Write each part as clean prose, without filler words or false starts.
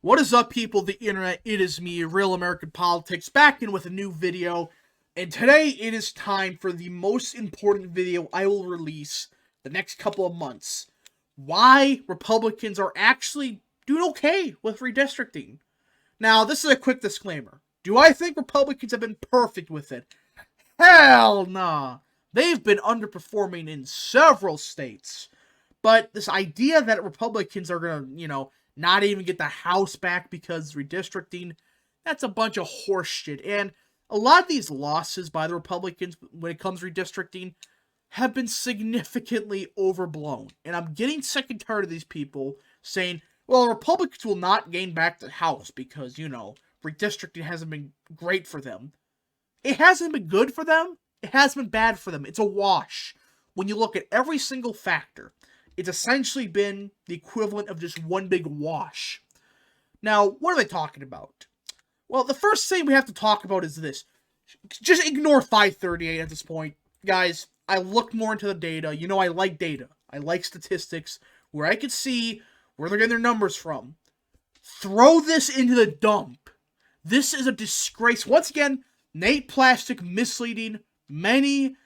What is up, people of the internet? It is me, Real American Politics, back in with a new video. And today it is time for the most important video I will release the next couple of months. Why Republicans are actually doing okay with redistricting. Now, this is a quick disclaimer. Do I think Republicans have been perfect with it? Hell nah. They've been underperforming in several states. But this idea that Republicans are going to, not even get the House back because redistricting, that's a bunch of horse shit. And a lot of these losses by the Republicans when it comes to redistricting have been significantly overblown. And I'm getting sick and tired of these people saying, well, Republicans will not gain back the House because, redistricting hasn't been great for them. It hasn't been good for them. It has been bad for them. It's a wash. When you look at every single factor, it's essentially been the equivalent of just one big wash. Now, what are they talking about? Well, the first thing we have to talk about is this. Just ignore 538 at this point. Guys, I looked more into the data. I like data. I like statistics where I can see where they're getting their numbers from. Throw this into the dump. This is a disgrace. Once again, Nate Plastic misleading many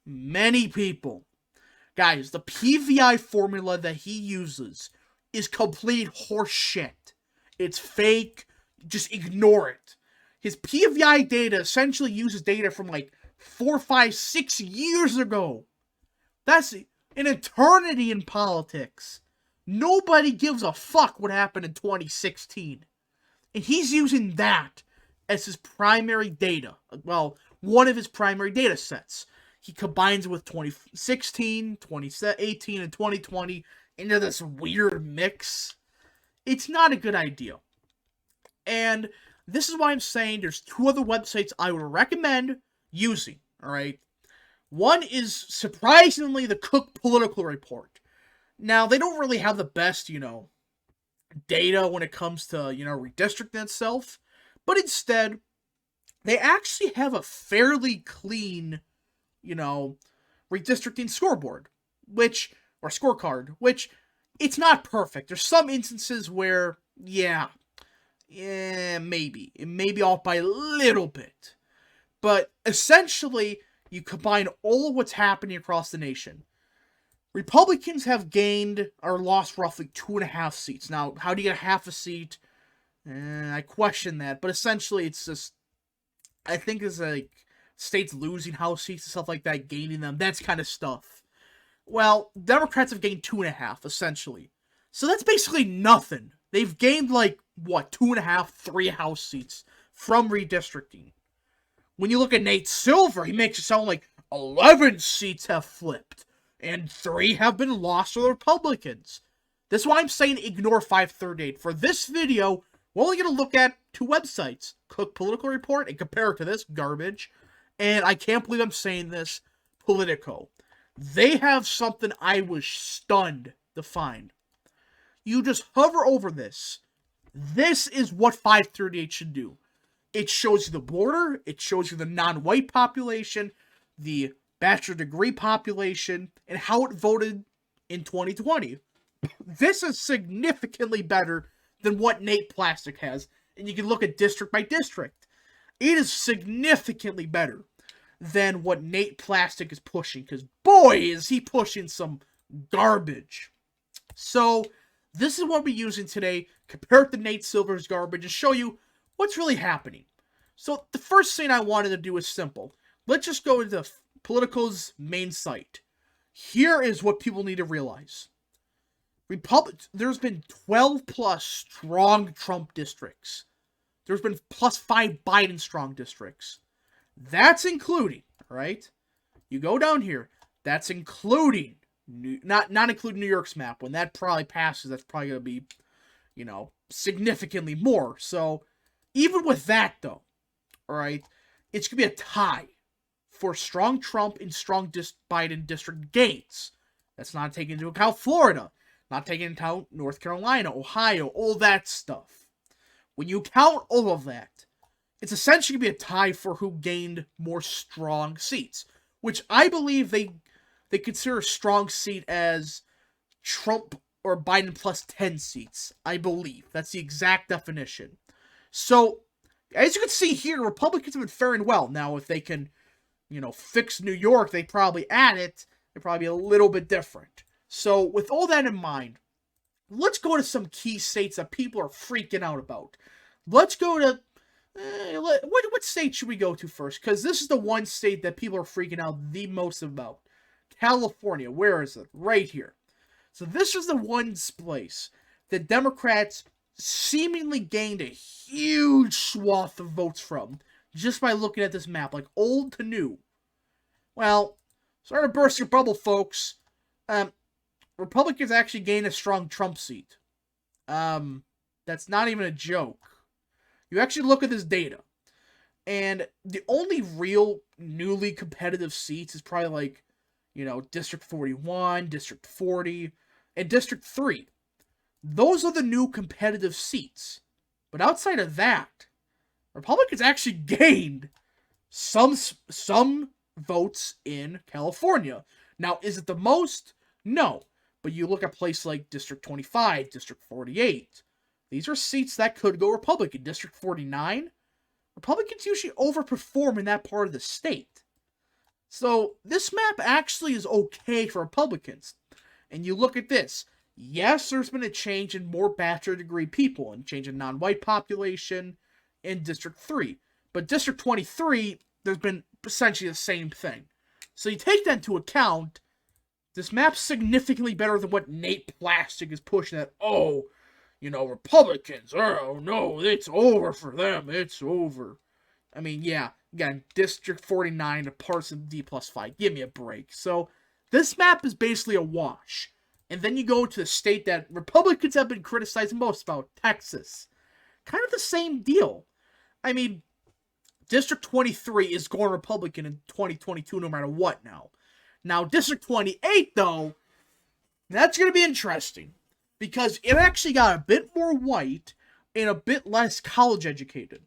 people. Guys, the PVI formula that he uses is complete horse shit. It's fake. Just ignore it. His PVI data essentially uses data from like 4, 5, 6 years ago. That's an eternity in politics. Nobody gives a fuck what happened in 2016. And he's using that as his primary data. Well, one of his primary data sets. He combines it with 2016, 2018, and 2020 into this weird mix. It's not a good idea. And this is why I'm saying there's two other websites I would recommend using, alright? One is, surprisingly, the Cook Political Report. Now, they don't really have the best, data when it comes to, redistricting itself. But instead, they actually have a fairly clean redistricting scoreboard, or scorecard, which it's not perfect. There's some instances where, maybe. It may be off by a little bit. But essentially, you combine all of what's happening across the nation. Republicans have gained or lost roughly 2.5 seats. Now, how do you get half a seat? I question that. But essentially, it's just, I think it's like states losing House seats and stuff like that, gaining them, that's kind of stuff. Well, Democrats have gained 2.5, essentially. So that's basically nothing. They've gained, 2.5, 3 House seats from redistricting. When you look at Nate Silver, he makes it sound like 11 seats have flipped, and 3 have been lost to the Republicans. That's why I'm saying ignore 538. For this video, we're only going to look at 2 websites, Cook Political Report, and compare it to this garbage. And I can't believe I'm saying this, Politico. They have something I was stunned to find. You just hover over this. This is what 538 should do. It shows you the border, it shows you the non-white population, the bachelor degree population, and how it voted in 2020. This is significantly better than what Nate Plastic has. And you can look at district by district. It is significantly better than what Nate Plastic is pushing. Because boy, is he pushing some garbage. So, this is what we're using today. Compare it to Nate Silver's garbage and show you what's really happening. So, the first thing I wanted to do is simple. Let's just go into Politico's main site. Here is what people need to realize. There's been 12 plus strong Trump districts. There's been plus 5 Biden strong districts. That's including, right? You go down here. That's including, not including New York's map. When that probably passes, that's probably going to be, significantly more. So, even with that, though, all right, it's going to be a tie for strong Trump and strong Biden district gains. That's not taking into account Florida. Not taking into account North Carolina, Ohio, all that stuff. When you count all of that, it's essentially going to be a tie for who gained more strong seats. Which I believe they consider a strong seat as Trump or Biden plus 10 seats, I believe. That's the exact definition. So, as you can see here, Republicans have been faring well. Now, if they can, fix New York, they probably add it. It'd probably be a little bit different. So, with all that in mind, let's go to some key states that people are freaking out about. Let's go to, what state should we go to first? Because this is the one state that people are freaking out the most about. California. Where is it? Right here. So this is the one place that Democrats seemingly gained a huge swath of votes from just by looking at this map, like old to new. Well, sorry to burst your bubble, folks. Republicans actually gained a strong Trump seat. That's not even a joke. You actually look at this data, and the only real newly competitive seats is probably like, District 41, District 40, and District 3. Those are the new competitive seats. But outside of that, Republicans actually gained some votes in California. Now, is it the most? No. But you look at places like District 25, District 48. These are seats that could go Republican. District 49, Republicans usually overperform in that part of the state. So, this map actually is okay for Republicans. And you look at this. Yes, there's been a change in more bachelor degree people, and change in non-white population in District 3. But District 23, there's been essentially the same thing. So you take that into account, this map's significantly better than what Nate Plastic is pushing at, Republicans, oh no, it's over for them, it's over. I mean, yeah, again, District 49 to Parson D plus 5, give me a break. So, this map is basically a wash. And then you go to the state that Republicans have been criticizing most about, Texas. Kind of the same deal. I mean, District 23 is going Republican in 2022 no matter what now. Now, District 28, though, that's going to be interesting. Because it actually got a bit more white and a bit less college educated.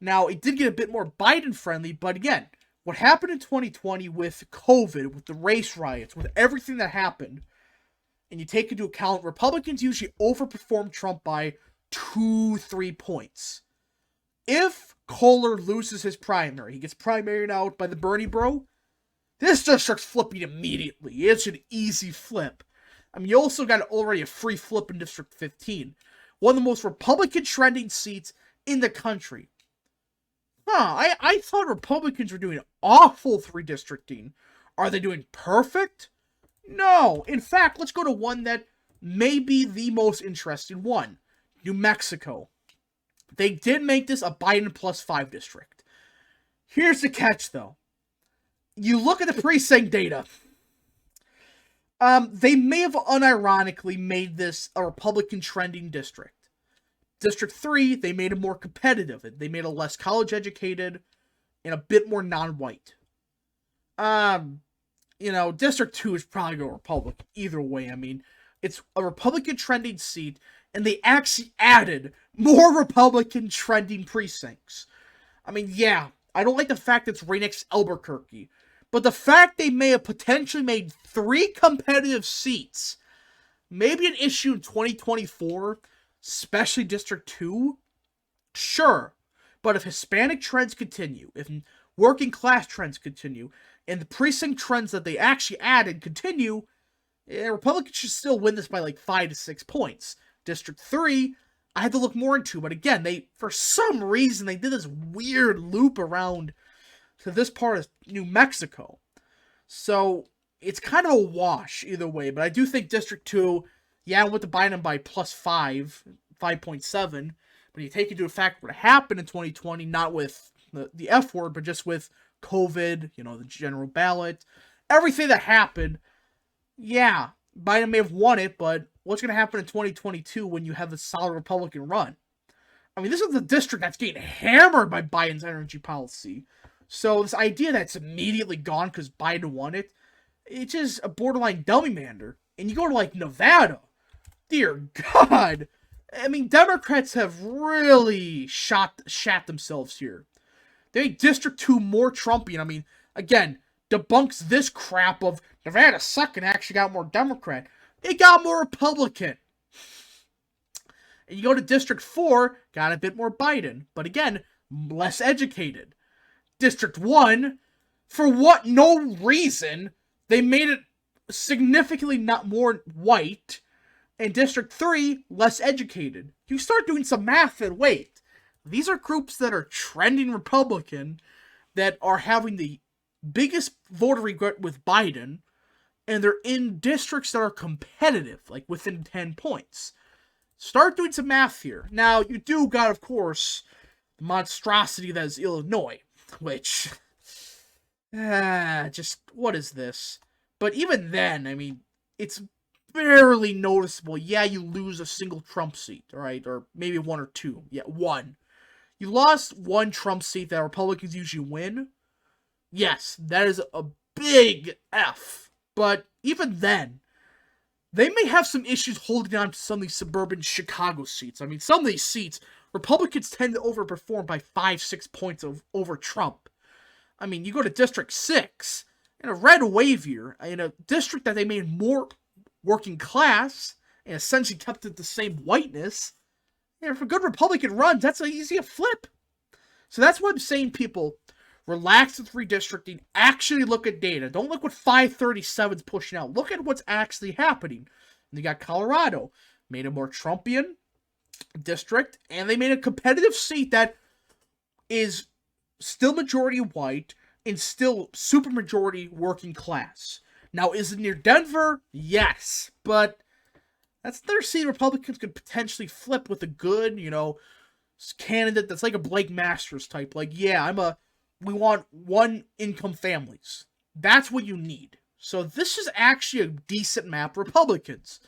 Now, it did get a bit more Biden-friendly, but again, what happened in 2020 with COVID, with the race riots, with everything that happened, and you take into account, Republicans usually overperform Trump by 2-3 points. If Kohler loses his primary, he gets primaried out by the Bernie bro, this just starts flipping immediately. It's an easy flip. I mean, you also got already a free flip in District 15. One of the most Republican trending seats in the country. I thought Republicans were doing awful with redistricting. Are they doing perfect? No. In fact, let's go to one that may be the most interesting one. New Mexico. They did make this a Biden plus 5 district. Here's the catch, though. You look at the precinct data. They may have unironically made this a Republican trending district. District 3, they made it more competitive. They made it less college educated and a bit more non-white. District 2 is probably going Republican either way. I mean, it's a Republican trending seat, and they actually added more Republican trending precincts. I mean, yeah, I don't like the fact that it's right next to Albuquerque, but the fact they may have potentially made 3 competitive seats, maybe an issue in 2024, especially District 2, sure. But if Hispanic trends continue, if working class trends continue, and the precinct trends that they actually added continue, Republicans should still win this by like 5 to 6 points. District 3, I had to look more into, but again, for some reason, they did this weird loop around to this part of New Mexico. So, it's kind of a wash either way, but I do think District 2, yeah, with the Biden by plus 5.7, but you take into effect what happened in 2020, not with the F word, but just with COVID, the general ballot, everything that happened, yeah, Biden may have won it, but what's going to happen in 2022 when you have a solid Republican run? I mean, this is the district that's getting hammered by Biden's energy policy. So this idea that it's immediately gone because Biden won it, it's just a borderline dummy mander. And you go to like Nevada, dear God, I mean, Democrats have really shat themselves here. They make District 2 more Trumpian. I mean, again, debunks this crap of Nevada suck and actually got more Democrat. it got more Republican. And you go to District 4, got a bit more Biden, but again, less educated. District 1, for what no reason, they made it significantly not more white. And District 3, less educated. You start doing some math and wait, these are groups that are trending Republican, that are having the biggest voter regret with Biden, and they're in districts that are competitive, like within 10 points. Start doing some math here. Now, you do got, of course, the monstrosity that is Illinois, which, just, what is this? But even then, I mean, it's barely noticeable. Yeah, you lose a single Trump seat, right? Or maybe one or two. Yeah, one. You lost one Trump seat that Republicans usually win. Yes, that is a big F. But even then, they may have some issues holding on to some of these suburban Chicago seats. I mean, some of these seats, Republicans tend to overperform by 5-6 points over Trump. I mean, you go to District 6, in a red wave year, in a district that they made more working class, and essentially kept it the same whiteness, and if a good Republican runs, that's an easy flip. So that's why I'm saying, people, relax with redistricting, actually look at data. Don't look what 537's pushing out. Look at what's actually happening. And you got Colorado, made a more Trumpian district, and they made a competitive seat that is still majority white and still super majority working class. Now, is it near Denver? Yes, but that's another seat Republicans could potentially flip with a good, candidate that's like a Blake Masters type. Like, yeah, we want one income families. That's what you need. So this is actually a decent map for Republicans.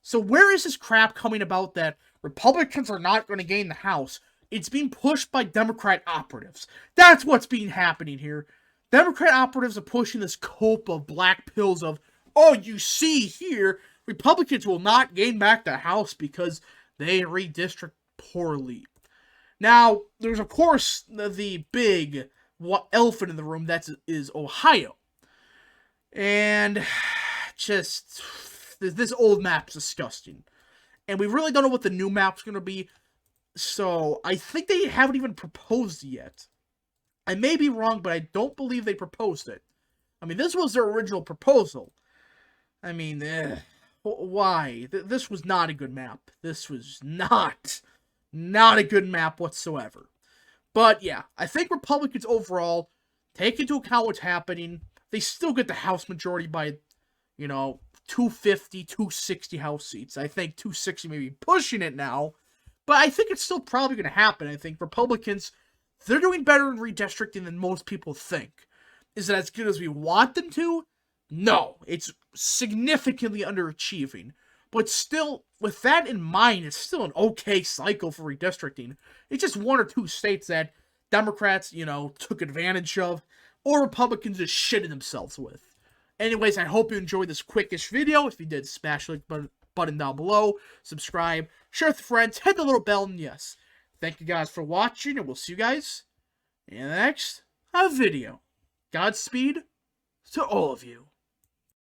So where is this crap coming about that Republicans are not going to gain the House? It's being pushed by Democrat operatives. That's what's being happening here. Democrat operatives are pushing this cope of black pills of, oh, you see here, Republicans will not gain back the House because they redistrict poorly. Now, there's, of course, the big elephant in the room, that is Ohio. And just, this old map's disgusting. And we really don't know what the new map's going to be. So, I think they haven't even proposed yet. I may be wrong, but I don't believe they proposed it. I mean, this was their original proposal. I mean, why? This was not a good map. This was not a good map whatsoever. But yeah, I think Republicans overall take into account what's happening. They still get the House majority by, 250, 260 House seats. I think 260 may be pushing it now. But I think it's still probably going to happen. I think Republicans, they're doing better in redistricting than most people think. Is it as good as we want them to? No, it's significantly underachieving. But still, with that in mind, it's still an okay cycle for redistricting. It's just one or two states that Democrats, took advantage of, or Republicans just shitted themselves with. Anyways, I hope you enjoyed this quickish video. If you did, smash the like button down below, subscribe, share with friends, hit the little bell, and yes, thank you guys for watching, and we'll see you guys in the next video. Godspeed to all of you.